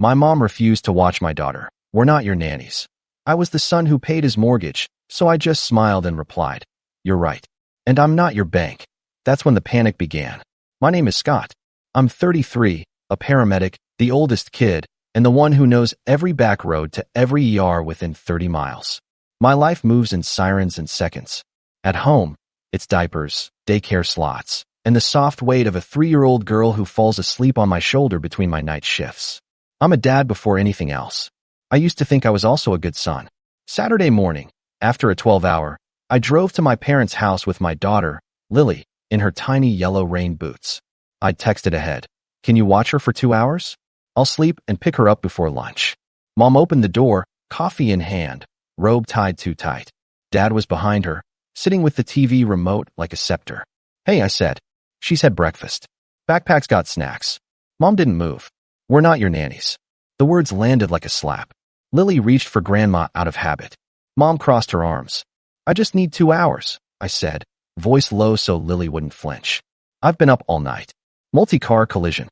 My mom refused to watch my daughter. We're not your nannies. I was the son who paid his mortgage, so I just smiled and replied, you're right. And I'm not your bank. That's when the panic began. My name is Scott. I'm 33, a paramedic, the oldest kid, and the one who knows every back road to every ER within 30 miles. My life moves in sirens and seconds. At home, it's diapers, daycare slots, and the soft weight of a 3-year-old girl who falls asleep on my shoulder between my night shifts. I'm a dad before anything else. I used to think I was also a good son. Saturday morning, after a 12-hour, I drove to my parents' house with my daughter, Lily, in her tiny yellow rain boots. I'd texted ahead. Can you watch her for 2 hours? I'll sleep and pick her up before lunch. Mom opened the door, coffee in hand, robe tied too tight. Dad was behind her, sitting with the TV remote like a scepter. Hey, I said. She's had breakfast. Backpack's got snacks. Mom didn't move. We're not your nannies. The words landed like a slap. Lily reached for Grandma out of habit. Mom crossed her arms. I just need 2 hours, I said, voice low so Lily wouldn't flinch. I've been up all night. Multi-car collision.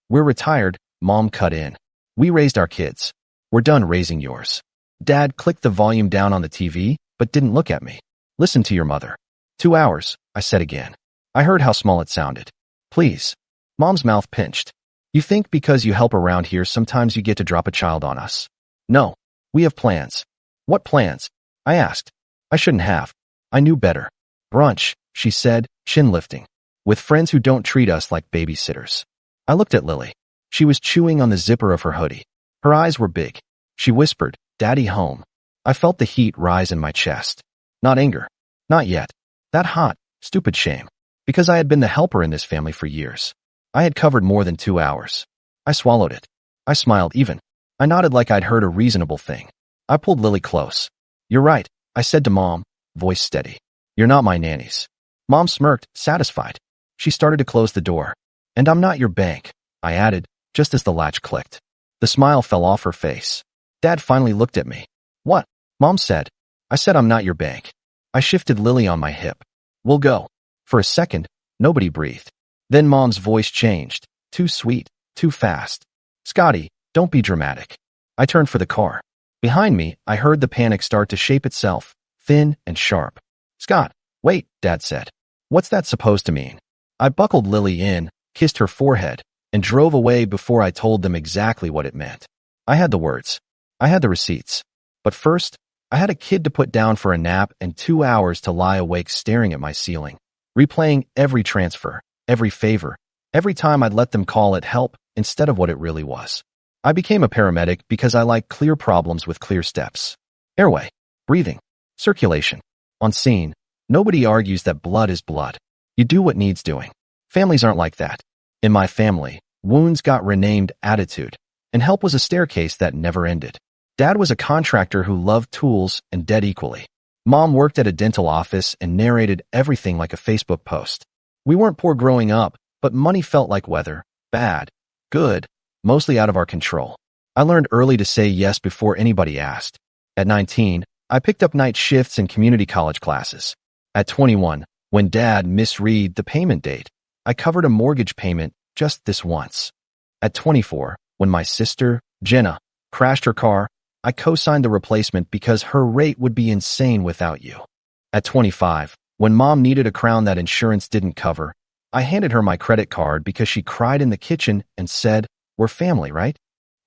We're retired, Mom cut in. We raised our kids. We're done raising yours. Dad clicked the volume down on the TV, but didn't look at me. Listen to your mother. 2 hours, I said again. I heard how small it sounded. Please. Mom's mouth pinched. You think because you help around here sometimes you get to drop a child on us? No. We have plans. What plans? I asked. I shouldn't have. I knew better. Brunch, she said, chin lifting. With friends who don't treat us like babysitters. I looked at Lily. She was chewing on the zipper of her hoodie. Her eyes were big. She whispered, Daddy home. I felt the heat rise in my chest. Not anger. Not yet. That hot, stupid shame. Because I had been the helper in this family for years. I had covered more than 2 hours. I swallowed it. I smiled even. I nodded like I'd heard a reasonable thing. I pulled Lily close. You're right, I said to Mom, voice steady. You're not my nannies. Mom smirked, satisfied. She started to close the door. And I'm not your bank, I added, just as the latch clicked. The smile fell off her face. Dad finally looked at me. What? Mom said. I said I'm not your bank. I shifted Lily on my hip. We'll go. For a second, nobody breathed. Then Mom's voice changed. Too sweet, too fast. Scotty, don't be dramatic. I turned for the car. Behind me, I heard the panic start to shape itself, thin and sharp. Scott, wait, Dad said. What's that supposed to mean? I buckled Lily in, kissed her forehead, and drove away before I told them exactly what it meant. I had the words. I had the receipts. But first, I had a kid to put down for a nap and 2 hours to lie awake staring at my ceiling, replaying every transfer, every favor, every time I'd let them call it help instead of what it really was. I became a paramedic because I like clear problems with clear steps. Airway, breathing, circulation. On scene, nobody argues that blood is blood. You do what needs doing. Families aren't like that. In my family, wounds got renamed attitude, and help was a staircase that never ended. Dad was a contractor who loved tools and dead equally. Mom worked at a dental office and narrated everything like a Facebook post. We weren't poor growing up, but money felt like weather, bad, good, mostly out of our control. I learned early to say yes before anybody asked. At 19, I picked up night shifts in community college classes. At 21, when Dad misread the payment date, I covered a mortgage payment just this once. At 24, when my sister, Jenna, crashed her car, I co-signed the replacement because her rate would be insane without you. At 25, when Mom needed a crown that insurance didn't cover, I handed her my credit card because she cried in the kitchen and said, we're family, right?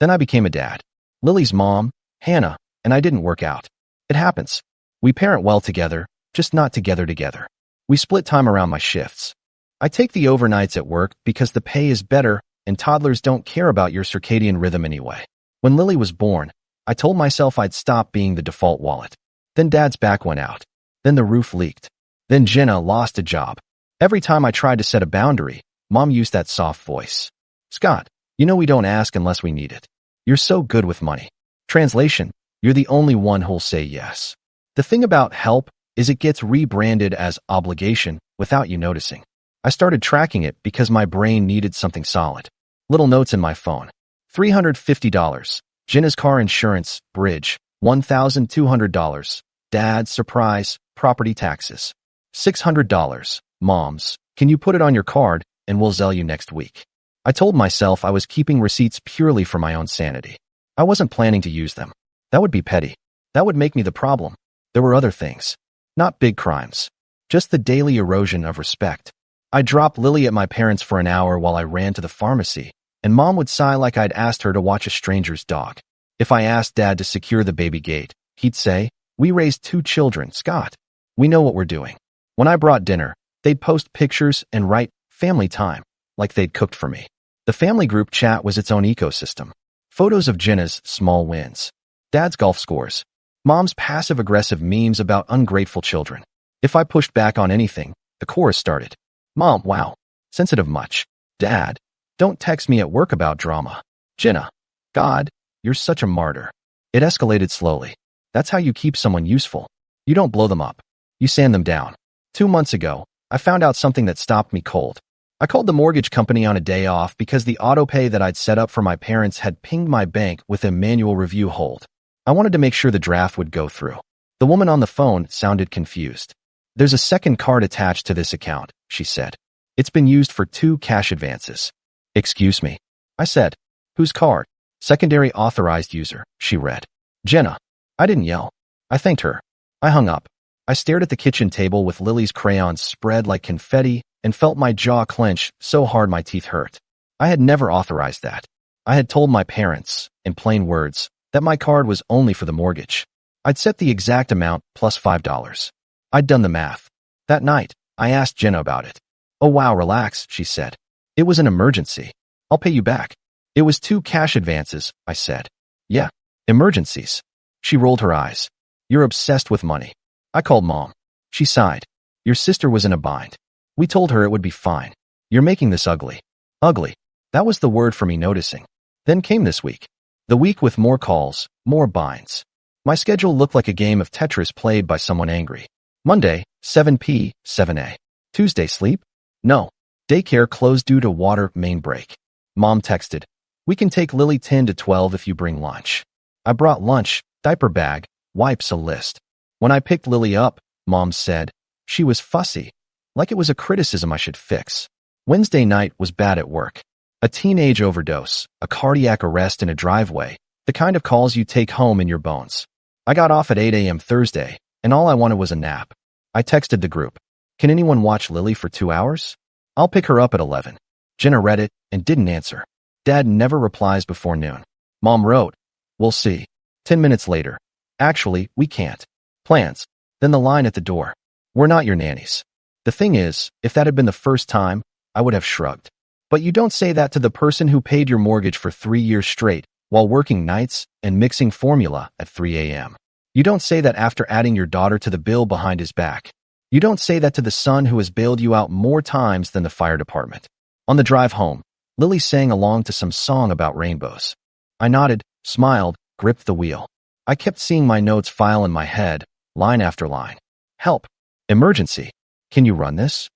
Then I became a dad. Lily's mom, Hannah, and I didn't work out. It happens. We parent well together, just not together. We split time around my shifts. I take the overnights at work because the pay is better and toddlers don't care about your circadian rhythm anyway. When Lily was born, I told myself I'd stop being the default wallet. Then Dad's back went out. Then the roof leaked. Then Jenna lost a job. Every time I tried to set a boundary, Mom used that soft voice. Scott, you know we don't ask unless we need it. You're so good with money. Translation, you're the only one who'll say yes. The thing about help is it gets rebranded as obligation without you noticing. I started tracking it because my brain needed something solid. Little notes in my phone. $350. Jenna's car insurance, bridge. $1,200. Dad's surprise, property taxes. $600. Mom's, can you put it on your card and we'll Zelle you next week? I told myself I was keeping receipts purely for my own sanity. I wasn't planning to use them. That would be petty. That would make me the problem. There were other things. Not big crimes. Just the daily erosion of respect. I dropped Lily at my parents' for an hour while I ran to the pharmacy, and Mom would sigh like I'd asked her to watch a stranger's dog. If I asked Dad to secure the baby gate, he'd say, "We raised 2 children, Scott. We know what we're doing." When I brought dinner, they'd post pictures and write family time, like they'd cooked for me. The family group chat was its own ecosystem. Photos of Jenna's small wins, Dad's golf scores, Mom's passive-aggressive memes about ungrateful children. If I pushed back on anything, the chorus started. Mom, wow. Sensitive much. Dad, don't text me at work about drama. Jenna, God, you're such a martyr. It escalated slowly. That's how you keep someone useful. You don't blow them up. You sand them down. 2 months ago, I found out something that stopped me cold. I called the mortgage company on a day off because the autopay that I'd set up for my parents had pinged my bank with a manual review hold. I wanted to make sure the draft would go through. The woman on the phone sounded confused. There's a second card attached to this account, she said. It's been used for 2 cash advances. Excuse me. I said. Whose card? Secondary authorized user, she read. Jenna. I didn't yell. I thanked her. I hung up. I stared at the kitchen table with Lily's crayons spread like confetti and felt my jaw clench so hard my teeth hurt. I had never authorized that. I had told my parents, in plain words, that my card was only for the mortgage. I'd set the exact amount plus $5. I'd done the math. That night, I asked Jenna about it. Oh wow, relax, she said. It was an emergency. I'll pay you back. It was 2 cash advances, I said. Yeah, emergencies. She rolled her eyes. You're obsessed with money. I called Mom. She sighed. Your sister was in a bind. We told her it would be fine. You're making this ugly. Ugly. That was the word for me noticing. Then came this week. The week with more calls, more binds. My schedule looked like a game of Tetris played by someone angry. Monday, 7 p, 7 a. Tuesday, sleep? No. Daycare closed due to water main break. Mom texted, we can take Lily 10 to 12 if you bring lunch. I brought lunch, diaper bag, wipes, a list. When I picked Lily up, Mom said, she was fussy, like it was a criticism I should fix. Wednesday night was bad at work. A teenage overdose, a cardiac arrest in a driveway, the kind of calls you take home in your bones. I got off at 8 a.m. Thursday, and all I wanted was a nap. I texted the group. Can anyone watch Lily for 2 hours? I'll pick her up at 11. Jenna read it and didn't answer. Dad never replies before noon. Mom wrote, we'll see. 10 minutes later. Actually, we can't. Plans. Then the line at the door. We're not your nannies. The thing is, if that had been the first time, I would have shrugged. But you don't say that to the person who paid your mortgage for 3 years straight while working nights and mixing formula at 3 a.m. You don't say that after adding your daughter to the bill behind his back. You don't say that to the son who has bailed you out more times than the fire department. On the drive home, Lily sang along to some song about rainbows. I nodded, smiled, gripped the wheel. I kept seeing my notes file in my head, line after line. Help. Emergency. Can you run this?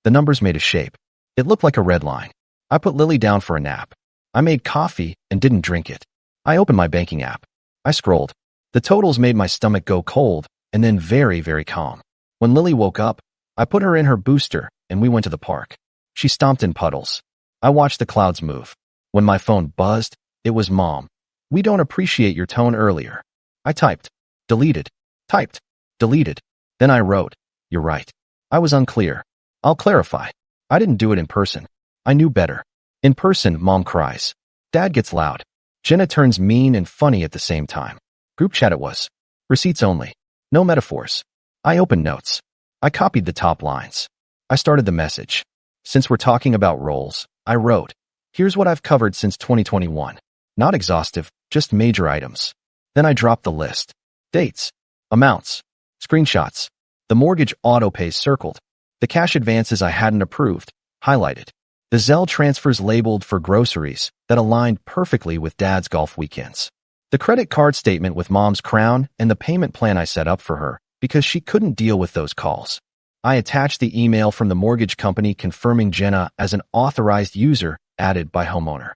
The numbers made a shape. It looked like a red line. I put Lily down for a nap. I made coffee and didn't drink it. I opened my banking app. I scrolled. The totals made my stomach go cold and then very, very calm. When Lily woke up, I put her in her booster and we went to the park. She stomped in puddles. I watched the clouds move. When my phone buzzed, it was Mom. We don't appreciate your tone earlier. I typed, deleted, typed, deleted. Then I wrote, you're right. I was unclear. I'll clarify. I didn't do it in person. I knew better. In person, Mom cries. Dad gets loud. Jenna turns mean and funny at the same time. Group chat it was. Receipts only. No metaphors. I opened notes. I copied the top lines. I started the message. Since we're talking about roles, I wrote, here's what I've covered since 2021. Not exhaustive, just major items. Then I dropped the list. Dates. Amounts. Screenshots. The mortgage autopay circled. The cash advances I hadn't approved, highlighted. The Zelle transfers labeled for groceries that aligned perfectly with Dad's golf weekends. The credit card statement with Mom's crown and the payment plan I set up for her because she couldn't deal with those calls. I attached the email from the mortgage company confirming Jenna as an authorized user added by homeowner.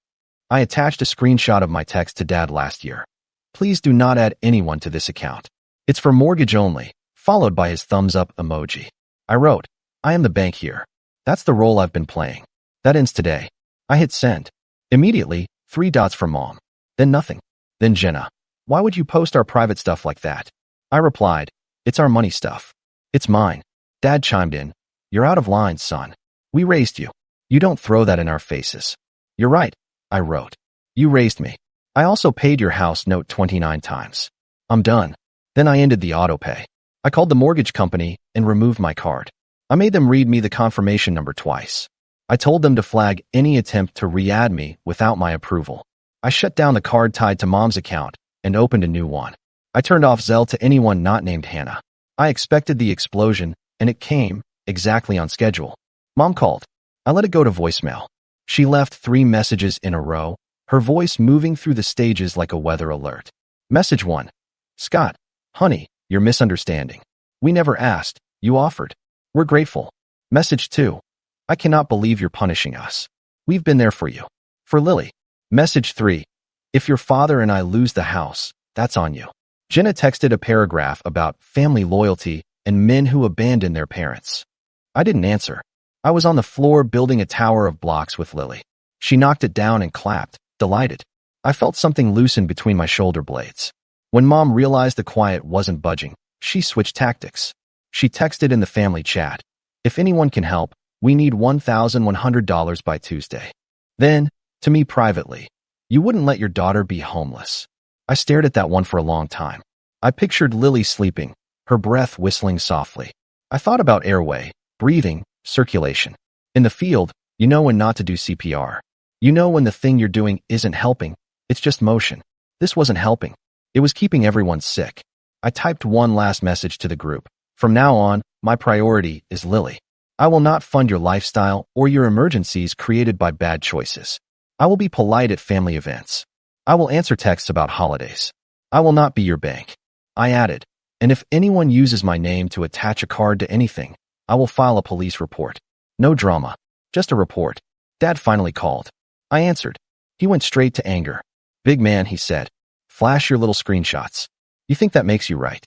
I attached a screenshot of my text to Dad last year. Please do not add anyone to this account. It's for mortgage only, followed by his thumbs up emoji. I wrote, I am the bank here. That's the role I've been playing. That ends today. I hit send. Immediately, 3 dots from Mom. Then nothing. Then Jenna. Why would you post our private stuff like that? I replied, it's our money stuff. It's mine. Dad chimed in. You're out of line, son. We raised you. You don't throw that in our faces. You're right, I wrote. You raised me. I also paid your house note 29 times. I'm done. Then I ended the autopay. I called the mortgage company and removed my card. I made them read me the confirmation number twice. I told them to flag any attempt to re-add me without my approval. I shut down the card tied to Mom's account and opened a new one. I turned off Zelle to anyone not named Hannah. I expected the explosion, and it came exactly on schedule. Mom called. I let it go to voicemail. She left 3 messages in a row, her voice moving through the stages like a weather alert. Message 1. Scott, honey, you're misunderstanding. We never asked, you offered. We're grateful. Message 2. I cannot believe you're punishing us. We've been there for you. For Lily. Message 3. If your father and I lose the house, that's on you. Jenna texted a paragraph about family loyalty and men who abandon their parents. I didn't answer. I was on the floor building a tower of blocks with Lily. She knocked it down and clapped, delighted. I felt something loosen between my shoulder blades. When Mom realized the quiet wasn't budging, she switched tactics. She texted in the family chat, if anyone can help, we need $1,100 by Tuesday. Then, to me privately, you wouldn't let your daughter be homeless. I stared at that one for a long time. I pictured Lily sleeping, her breath whistling softly. I thought about airway, breathing, circulation. In the field, you know when not to do CPR. You know when the thing you're doing isn't helping, it's just motion. This wasn't helping. It was keeping everyone sick. I typed one last message to the group. From now on, my priority is Lily. I will not fund your lifestyle or your emergencies created by bad choices. I will be polite at family events. I will answer texts about holidays. I will not be your bank. I added, and if anyone uses my name to attach a card to anything, I will file a police report. No drama, just a report. Dad finally called. I answered. He went straight to anger. Big man, he said, flash your little screenshots. You think that makes you right?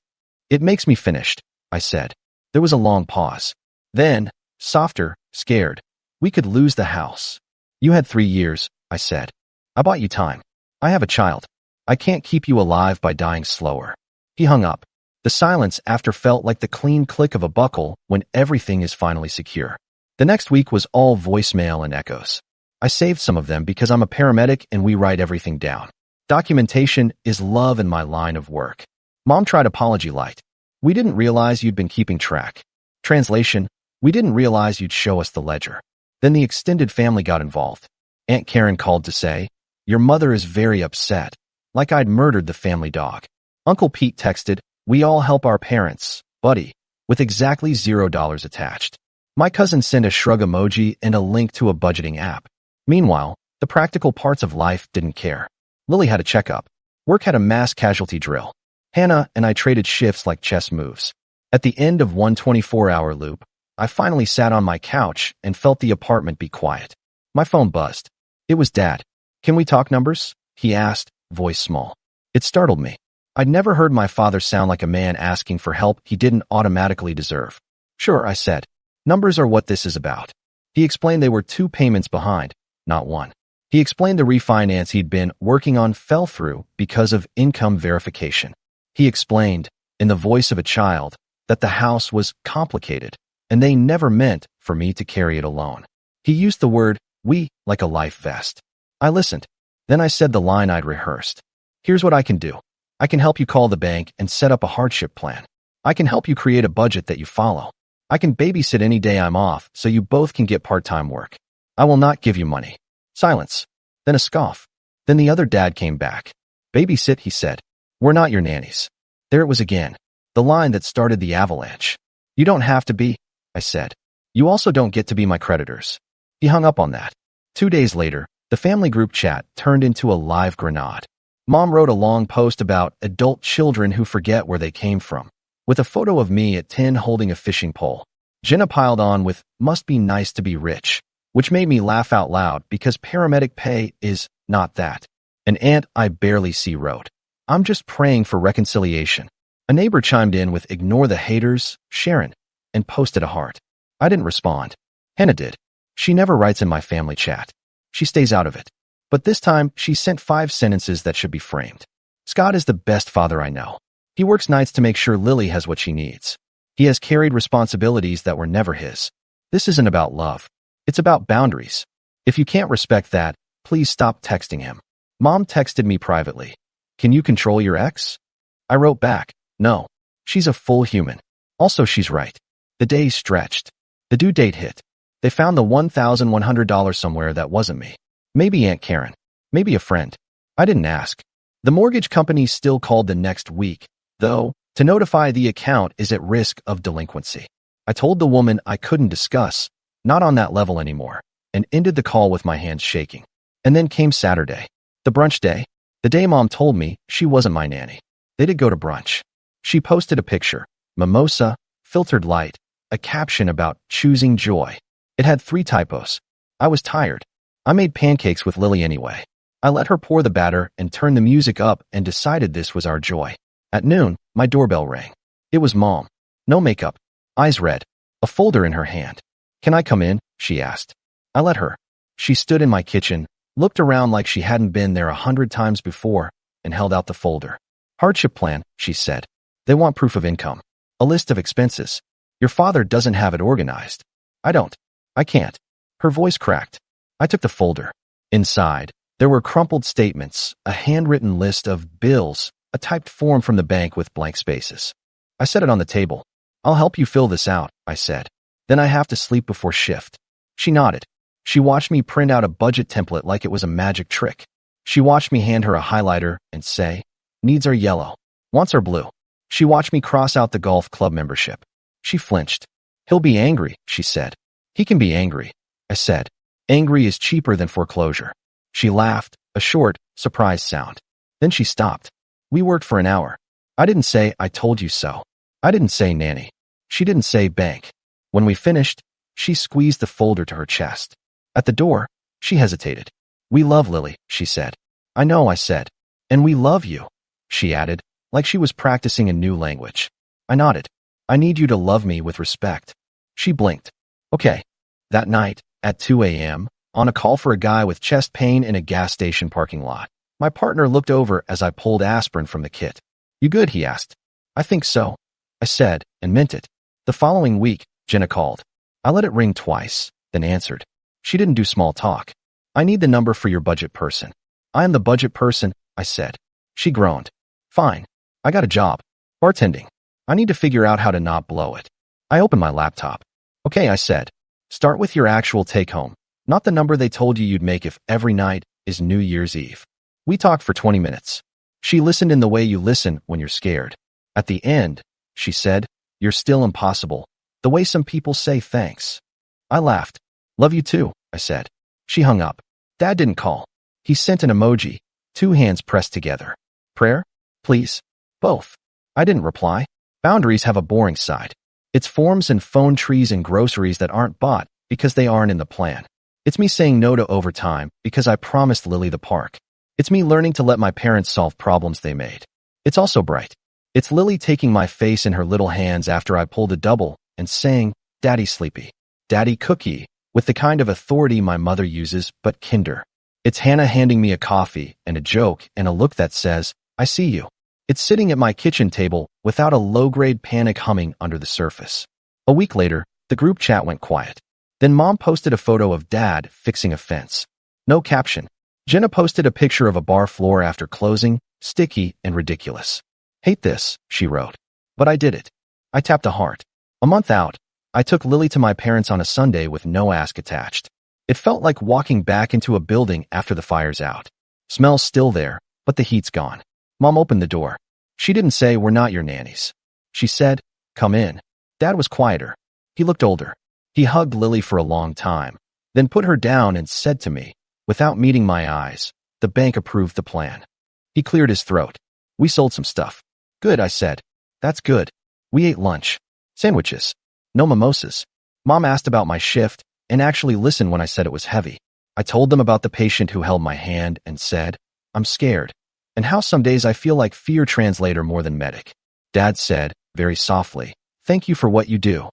It makes me finished, I said. There was a long pause. Then, softer, scared, we could lose the house. You had 3 years, I said. I bought you time. I have a child. I can't keep you alive by dying slower. He hung up. The silence after felt like the clean click of a buckle when everything is finally secure. The next week was all voicemail and echoes. I saved some of them because I'm a paramedic and we write everything down. Documentation is love in my line of work. Mom tried apology light. We didn't realize you'd been keeping track. Translation, we didn't realize you'd show us the ledger. Then the extended family got involved. Aunt Karen called to say, your mother is very upset, like I'd murdered the family dog. Uncle Pete texted, we all help our parents, buddy, with exactly $0 attached. My cousin sent a shrug emoji and a link to a budgeting app. Meanwhile, the practical parts of life didn't care. Lily had a checkup. Work had a mass casualty drill. Hannah and I traded shifts like chess moves. At the end of one 24-hour loop, I finally sat on my couch and felt the apartment be quiet. My phone buzzed. It was Dad. Can we talk numbers? He asked, voice small. It startled me. I'd never heard my father sound like a man asking for help he didn't automatically deserve. Sure, I said. Numbers are what this is about. He explained they were 2 payments behind, not 1. He explained the refinance he'd been working on fell through because of income verification. He explained, in the voice of a child, that the house was complicated, and they never meant for me to carry it alone. He used the word we like a life vest. I listened. Then I said the line I'd rehearsed. Here's what I can do. I can help you call the bank and set up a hardship plan. I can help you create a budget that you follow. I can babysit any day I'm off so you both can get part-time work. I will not give you money. Silence. Then a scoff. Then the other dad came back. Babysit, he said. We're not your nannies. There it was again. The line that started the avalanche. You don't have to be, I said. You also don't get to be my creditors. He hung up on that. 2 days later, the family group chat turned into a live grenade. Mom wrote a long post about adult children who forget where they came from, with a photo of me at 10 holding a fishing pole. Jenna piled on with, must be nice to be rich, which made me laugh out loud because paramedic pay is not that. An aunt I barely see wrote, I'm just praying for reconciliation. A neighbor chimed in with ignore the haters, Sharon, and posted a heart. I didn't respond. Hannah did. She never writes in my family chat. She stays out of it. But this time, she sent 5 sentences that should be framed. Scott is the best father I know. He works nights to make sure Lily has what she needs. He has carried responsibilities that were never his. This isn't about love. It's about boundaries. If you can't respect that, please stop texting him. Mom texted me privately. Can you control your ex? I wrote back, no. She's a full human. Also, she's right. The days stretched. The due date hit. They found the $1,100 somewhere that wasn't me. Maybe Aunt Karen. Maybe a friend. I didn't ask. The mortgage company still called the next week, though, to notify the account is at risk of delinquency. I told the woman I couldn't discuss, not on that level anymore, and ended the call with my hands shaking. And then came Saturday, the brunch day, the day Mom told me she wasn't my nanny. They did go to brunch. She posted a picture, mimosa, filtered light, a caption about choosing joy. It had 3 typos. I was tired. I made pancakes with Lily anyway. I let her pour the batter and turn the music up and decided this was our joy. At noon, my doorbell rang. It was Mom. No makeup. Eyes red. A folder in her hand. Can I come in? She asked. I let her. She stood in my kitchen, looked around like she hadn't been there 100 times before, and held out the folder. Hardship plan, she said. They want proof of income. A list of expenses. Your father doesn't have it organized. I don't. I can't. Her voice cracked. I took the folder. Inside, there were crumpled statements, a handwritten list of bills, a typed form from the bank with blank spaces. I set it on the table. I'll help you fill this out, I said. Then I have to sleep before shift. She nodded. She watched me print out a budget template like it was a magic trick. She watched me hand her a highlighter and say, needs are yellow, wants are blue. She watched me cross out the golf club membership. She flinched. He'll be angry, she said. He can be angry, I said. Angry is cheaper than foreclosure. She laughed, a short, surprised sound. Then she stopped. We worked for an hour. I didn't say, I told you so. I didn't say nanny. She didn't say bank. When we finished, she squeezed the folder to her chest. At the door, she hesitated. We love Lily, she said. I know, I said. And we love you, she added, like she was practicing a new language. I nodded. I need you to love me with respect. She blinked. Okay. That night, at 2 a.m., on a call for a guy with chest pain in a gas station parking lot, my partner looked over as I pulled aspirin from the kit. You good? He asked. I think so, I said, and meant it. The following week, Jenna called. I let it ring twice, then answered. She didn't do small talk. I need the number for your budget person. I am the budget person, I said. She groaned. Fine. I got a job. Bartending. I need to figure out how to not blow it. I opened my laptop. Okay, I said. Start with your actual take-home, not the number they told you you'd make if every night is New Year's Eve. We talked for 20 minutes. She listened in the way you listen when you're scared. At the end, she said, you're still impossible, the way some people say thanks. I laughed. Love you too, I said. She hung up. Dad didn't call. He sent an emoji, 2 hands pressed together. Prayer? Please? Both. I didn't reply. Boundaries have a boring side. It's forms and phone trees and groceries that aren't bought because they aren't in the plan. It's me saying no to overtime because I promised Lily the park. It's me learning to let my parents solve problems they made. It's also bright. It's Lily taking my face in her little hands after I pulled a double and saying, Daddy sleepy. Daddy cookie, with the kind of authority my mother uses, but kinder. It's Hannah handing me a coffee and a joke and a look that says, I see you. It's sitting at my kitchen table without a low-grade panic humming under the surface. A week later, the group chat went quiet. Then Mom posted a photo of Dad fixing a fence. No caption. Jenna posted a picture of a bar floor after closing, sticky and ridiculous. Hate this, she wrote. But I did it. I tapped a heart. A month out, I took Lily to my parents on a Sunday with no ask attached. It felt like walking back into a building after the fire's out. Smell's still there, but the heat's gone. Mom opened the door. She didn't say, we're not your nannies. She said, come in. Dad was quieter. He looked older. He hugged Lily for a long time, then put her down and said to me, without meeting my eyes, the bank approved the plan. He cleared his throat. We sold some stuff. Good, I said. That's good. We ate lunch. Sandwiches. No mimosas. Mom asked about my shift and actually listened when I said it was heavy. I told them about the patient who held my hand and said, I'm scared. And how some days I feel like fear translator more than medic. Dad said, very softly, thank you for what you do.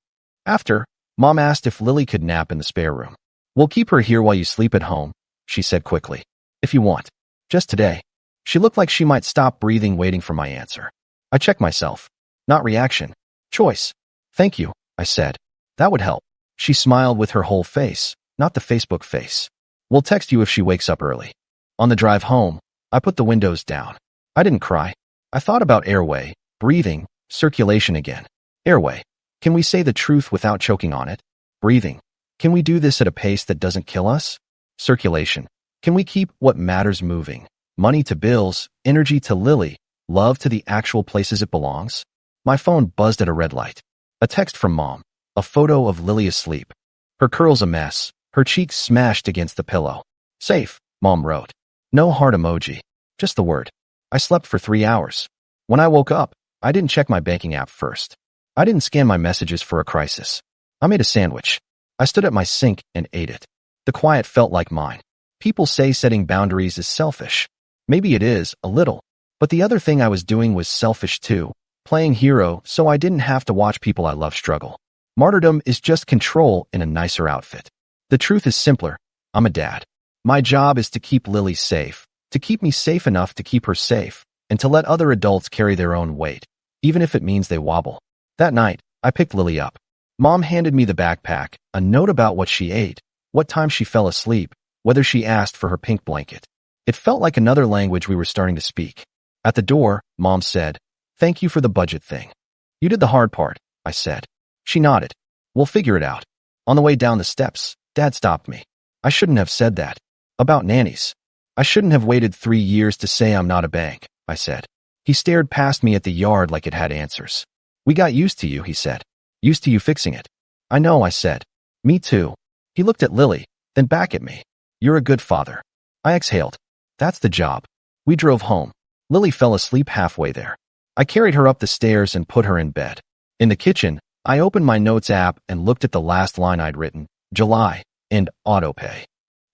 After, Mom asked if Lily could nap in the spare room. We'll keep her here while you sleep at home, she said quickly. If you want. Just today. She looked like she might stop breathing waiting for my answer. I checked myself. Not reaction. Choice. Thank you, I said. That would help. She smiled with her whole face, not the Facebook face. We'll text you if she wakes up early. On the drive home, I put the windows down. I didn't cry. I thought about airway, breathing, circulation again. Airway. Can we say the truth without choking on it? Breathing. Can we do this at a pace that doesn't kill us? Circulation. Can we keep what matters moving? Money to bills, energy to Lily, love to the actual places it belongs? My phone buzzed at a red light. A text from Mom. A photo of Lily asleep. Her curls a mess, her cheeks smashed against the pillow. Safe, Mom wrote. No heart emoji. Just the word. I slept for 3 hours. When I woke up, I didn't check my banking app first. I didn't scan my messages for a crisis. I made a sandwich. I stood at my sink and ate it. The quiet felt like mine. People say setting boundaries is selfish. Maybe it is, a little. But the other thing I was doing was selfish too. Playing hero so I didn't have to watch people I love struggle. Martyrdom is just control in a nicer outfit. The truth is simpler. I'm a dad. My job is to keep Lily safe, to keep me safe enough to keep her safe, and to let other adults carry their own weight, even if it means they wobble. That night, I picked Lily up. Mom handed me the backpack, a note about what she ate, what time she fell asleep, whether she asked for her pink blanket. It felt like another language we were starting to speak. At the door, Mom said, "Thank you for the budget thing." "You did the hard part," I said. She nodded. "We'll figure it out." On the way down the steps, Dad stopped me. "I shouldn't have said that. About nannies. I shouldn't have waited 3 years to say I'm not a bank," I said. He stared past me at the yard like it had answers. "We got used to you," he said. "Used to you fixing it." "I know," I said. "Me too." He looked at Lily, then back at me. "You're a good father." I exhaled. "That's the job." We drove home. Lily fell asleep halfway there. I carried her up the stairs and put her in bed. In the kitchen, I opened my notes app and looked at the last line I'd written, July, and autopay.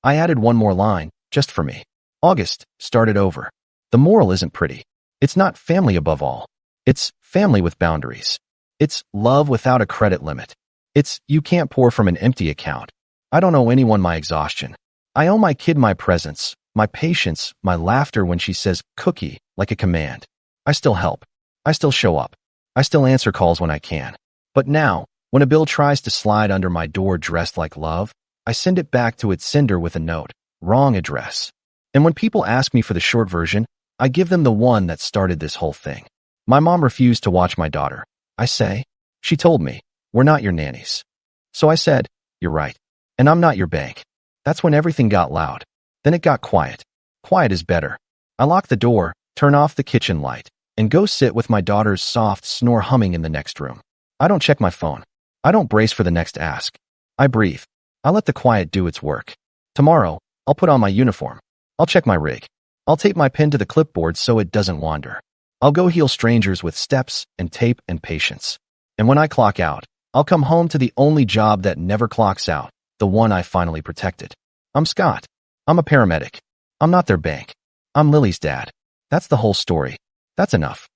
I added one more line, just for me. August, started over. The moral isn't pretty. It's not family above all. It's family with boundaries. It's love without a credit limit. It's you can't pour from an empty account. I don't owe anyone my exhaustion. I owe my kid my presence, my patience, my laughter when she says cookie like a command. I still help. I still show up. I still answer calls when I can. But now, when a bill tries to slide under my door dressed like love, I send it back to its sender with a note, wrong address. And when people ask me for the short version, I give them the one that started this whole thing. My mom refused to watch my daughter. I say, she told me, "We're not your nannies." So I said, "You're right. And I'm not your bank." That's when everything got loud. Then it got quiet. Quiet is better. I lock the door, turn off the kitchen light, and go sit with my daughter's soft snore humming in the next room. I don't check my phone. I don't brace for the next ask. I breathe. I let the quiet do its work. Tomorrow, I'll put on my uniform. I'll check my rig. I'll tape my pen to the clipboard so it doesn't wander. I'll go heal strangers with steps and tape and patience. And when I clock out, I'll come home to the only job that never clocks out, the one I finally protected. I'm Scott. I'm a paramedic. I'm not their bank. I'm Lily's dad. That's the whole story. That's enough.